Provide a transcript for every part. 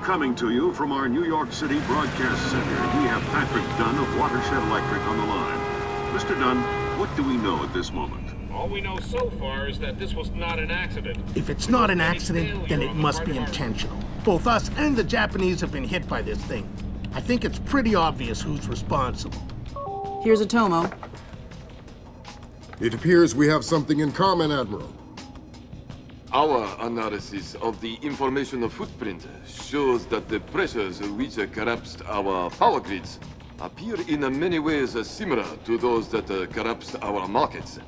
coming to you from our New York City broadcast center, we have Patrick Dunn of Watershed Electric on the line. Mr. Dunn, what do we know at this moment? All we know so far is that this was not an accident. If it's not an accident, then it must be intentional. Both us and the Japanese have been hit by this thing. I think it's pretty obvious who's responsible. Here's a Tomo. It appears we have something in common, Admiral. Our analysis of the information footprint shows that the pressures which collapsed our power grids appear in many ways similar to those that collapsed our markets.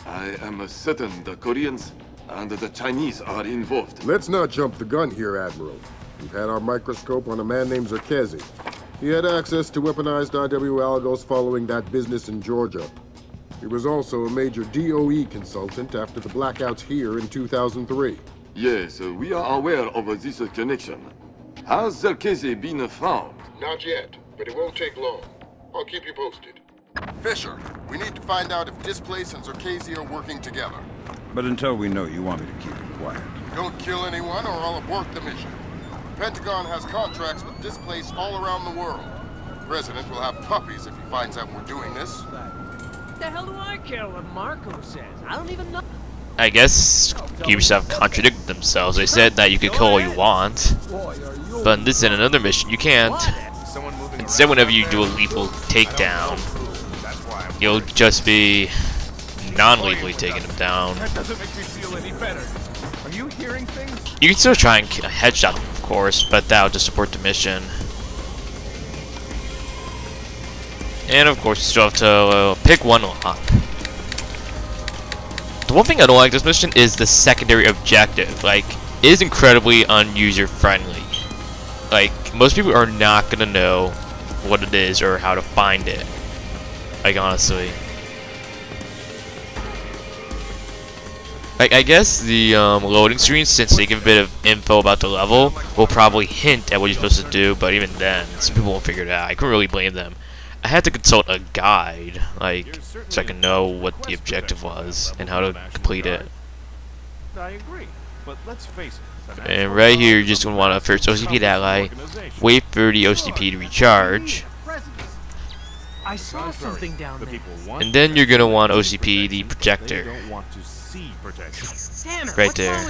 I am certain the Koreans and the Chinese are involved. Let's not jump the gun here, Admiral. We've had our microscope on a man named Zerkezi. He had access to weaponized IW algos following that business in Georgia. He was also a major DOE consultant after the blackouts here in 2003. Yes, we are aware of this connection. Has Zerkezi been found? Not yet, but it won't take long. I'll keep you posted. Fisher, we need to find out if Displace and Zerkezi are working together. But until we know, you want me to keep it quiet. Don't kill anyone or I'll abort the mission. The Pentagon has contracts with Displace all around the world. The President will have puppies if he finds out we're doing this. What the hell do I care what Marco says? I don't even know. I guess Ubisoft contradicted themselves. They said that you could kill all you want, but in this and another mission you can't. Instead, whenever you do a lethal takedown, you'll just be non-lethally taking them down. That doesn't make me feel any better. Are you hearing things? You can still try and headshot them, of course, but that'll just support the mission. And of course, you still have to pick one lock. The one thing I don't like this mission is the secondary objective. Like, it is incredibly unuser-friendly. Like, most people are not gonna know what it is or how to find it. Like, honestly. Like, I guess the loading screens, since they give a bit of info about the level, will probably hint at what you're supposed to do, but even then, some people won't figure it out. I couldn't really blame them. I had to consult a guide, like, so I can know what the objective was and how to complete it. I agree, but let's face it. And right here, you're just going to want to first OCP that ally, wait for the OCP to recharge, I saw something down there. and then you're going to want OCP the projector. Right there.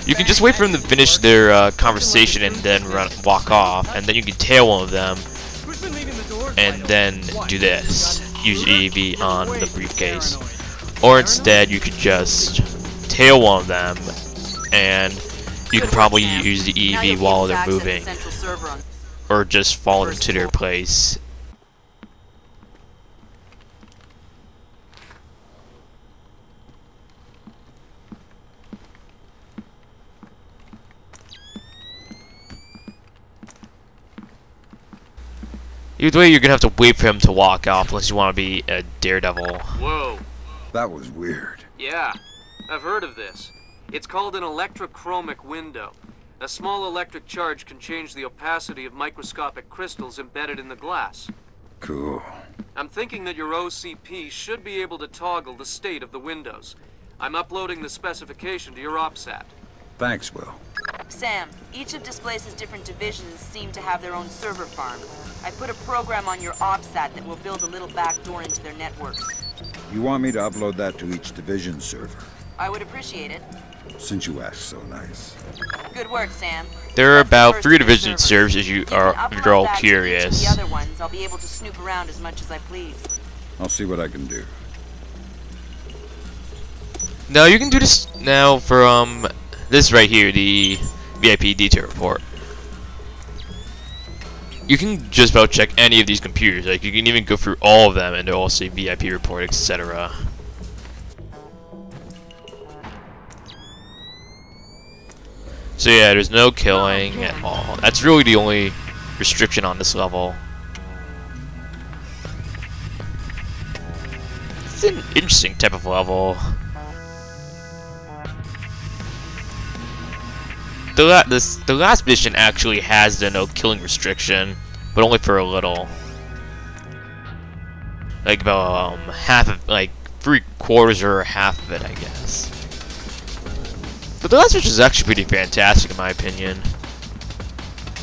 You can just wait for them to finish their conversation and then walk off, and then you can tail one of them, and then do this. Use EV on the briefcase. Or instead, you could just tail one of them, and you can probably use the EV while they're moving. Or just follow them to their place. Either way, you're gonna have to wait for him to walk off unless you want to be a daredevil. Whoa. That was weird. Yeah, I've heard of this. It's called an electrochromic window. A small electric charge can change the opacity of microscopic crystals embedded in the glass. Cool. I'm thinking that your OCP should be able to toggle the state of the windows. I'm uploading the specification to your OPSAT. Thanks, Will. Sam, each of Displace's different divisions seem to have their own server farm. I put a program on your OPSAT that will build a little backdoor into their networks. You want me to upload that to each division server? I would appreciate it. Since you asked so nice. Good work, Sam. There are about 3 division servers if you're all curious. The other ones, I'll be able to snoop around as much as I please. I'll see what I can do. Now you can do this now for this right here, the VIP detail report. You can just about check any of these computers. Like, you can even go through all of them and they'll all say VIP report, etc. So yeah, there's no killing at all. That's really the only restriction on this level. It's an interesting type of level. The last mission actually has the no killing restriction, but only for a little. Like about half of, like 3/4 or half of it, I guess. But the last mission is actually pretty fantastic in my opinion.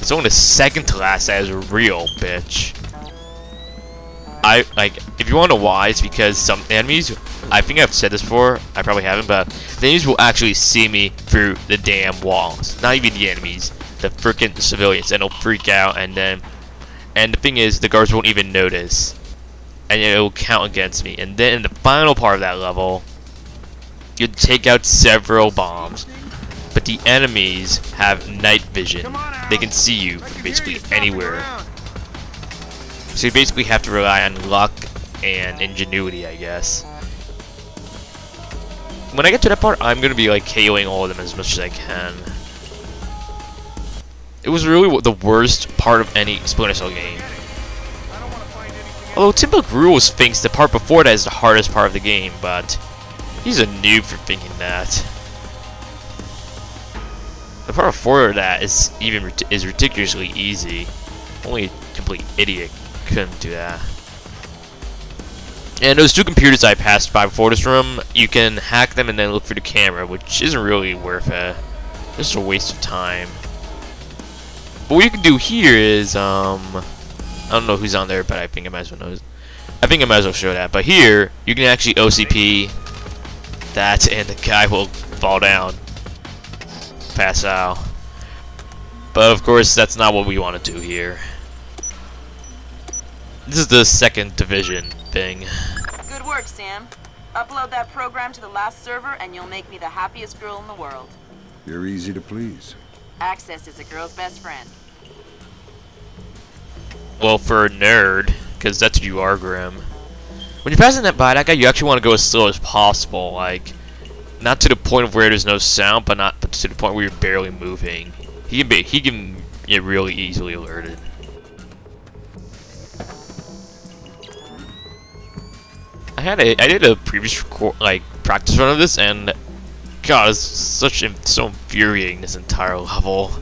It's only the second to last that is a real bitch. If you want to know why, it's because some enemies, I think I've said this before, I probably haven't, but the enemies will actually see me through the damn walls. Not even the enemies, the freaking civilians, and they'll freak out, and the thing is, the guards won't even notice, and it will count against me. And then in the final part of that level, you take out several bombs, but the enemies have night vision. They can see you from basically anywhere. So you basically have to rely on luck and ingenuity, I guess. When I get to that part, I'm gonna be like KOing all of them as much as I can. It was really the worst part of any Splinter Cell game. Although Tim Gruel thinks the part before that is the hardest part of the game, but he's a noob for thinking that. The part before that is ridiculously easy. Only a complete idiot couldn't do that. And those two computers I passed by before this room, you can hack them and then look through the camera, which isn't really worth it. It's just a waste of time. But what you can do here is, I don't know who's on there, but I think I might as well know. I think I might as well show that. But here, you can actually OCP that, and the guy will fall down, pass out. But of course, that's not what we want to do here. This is the second division thing. Good work, Sam. Upload that program to the last server and you'll make me the happiest girl in the world. You're easy to please. Access is a girl's best friend. Well, for a nerd, because that's what you are, Grim. When you're passing that by that guy, you actually want to go as slow as possible. Like, not to the point of where there's no sound, but to the point where you're barely moving. He can get really easily alerted. I did a previous practice run of this, and God, it's so infuriating, this entire level.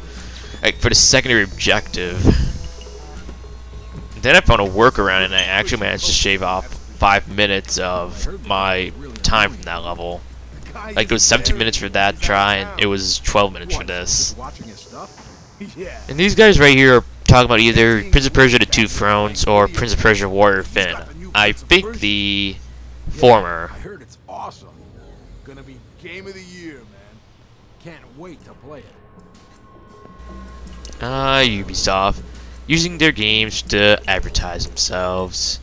Like, for the secondary objective. Then I found a workaround, and I actually managed to shave off 5 minutes of my time from that level. Like, it was 17 minutes for that try, and it was 12 minutes for this. And these guys right here are talking about either Prince of Persia: The Two Thrones or Prince of Persia: Warrior Finn. I think the former. I heard it's awesome. Gonna be game of the year, man. Can't wait to play it. Ubisoft, using their games to advertise themselves.